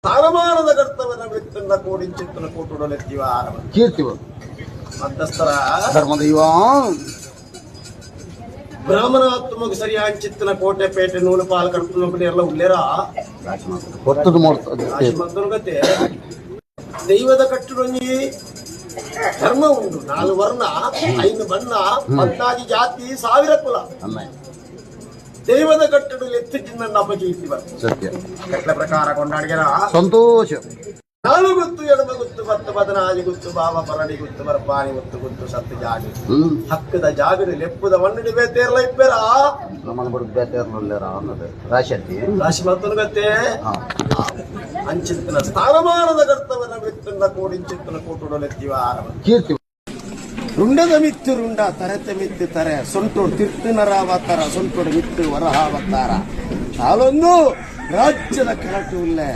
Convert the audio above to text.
ಸ್ಥಾನಮಾನದ ಕರ್ತವ್ಯನ ವೃತ್ತನ್ನ ಕೋಡಿಂಚಿತ್ತನ ಕೂಟುಡಲೆತ್ತಿವ ಕೀರ್ತಿವ ಮಧ್ಯಸ್ಥರ ಧರ್ಮದ ಇವ ಬ್ರಾಹ್ಮಣಾತ್ಮಕ ಸರಿ ಹಂಚಿತ್ತಿನ ಕೋಟೆ ಪೇಟೆ ನೂಲು ಪಾಲು ಕರ್ತನ ಎಲ್ಲ ಉಳ್ಳೇರ ಹೊತ್ತದು ಮಾಡ್ತದೆ ಗತೆ ದೈವದ ಕಟ್ಟುಡೊಂಜಿ ಧರ್ಮ ಉಂಟು 4 ವರ್ಣ 5 ಬಣ್ಣ 14 ಜಾತಿ 1000 ಕುಲ ದೈವದ ಕಟ್ಟಡ ಎತ್ತಿಟ್ಟಿನ ಅಪಜೀವಿವ ಸತ್ಯ ಕಟ್ಲ ಪ್ರಕಾರ ಕೊಂಡಾಡಿಗೆರ ಸಂತೋಷ ನಾಳು ಗುತ್ತು ಎಡಮ ಗುತ್ತು ಬತ್ತು ಬದನಾಜಿ ಗುತ್ತು ಬಾವ ಪರಡಿ ಗುತ್ತು ಬರ್ಪಾನಿ ಗುತ್ತು ಗುತ್ತು ಸತ್ತು ಜಾಗ ಹಕ್ಕದ ಜಾಗದ ಲೆಪ್ಪದ ಮಣ್ಣಿಡಿ ಬೇತೇರ್ಲ ಇಪ್ಪೇರ ನಮ್ಮನ್ನ ಬಿಡುದು ಬೇತೇರ್ನಲ್ಲೇರ ಅನ್ನೋದು ರಾಶಿ ರಾಶಿ ಮತ್ತೊಂದು ಗತ್ತೆ ಅಂಚಿತ್ತನ ಸ್ಥಾನಮಾನದ ಕರ್ತವ್ಯನ ವೃತ್ತನ್ನ ಕೋಡಿಂಚಿತ್ತನ ಕೂಟುಡಲೆತ್ತಿವ ಕೀರ್ತಿ ರುಂಡದ ಮಿತ್ತು ರುಂಡ ತರತೆ ಮಿತ್ತು ತರೆ ಸೊಂಟೋಡು ತಿರ್ತಿನರಾವತಾರ ಸೊಂಟೋಡು ಮಿತ್ತು ವರಹಾವತಾರ ಸಾಲೊಂದು ರಾಜ್ಯದ ಕರಟು ಉಳ್ಳೆ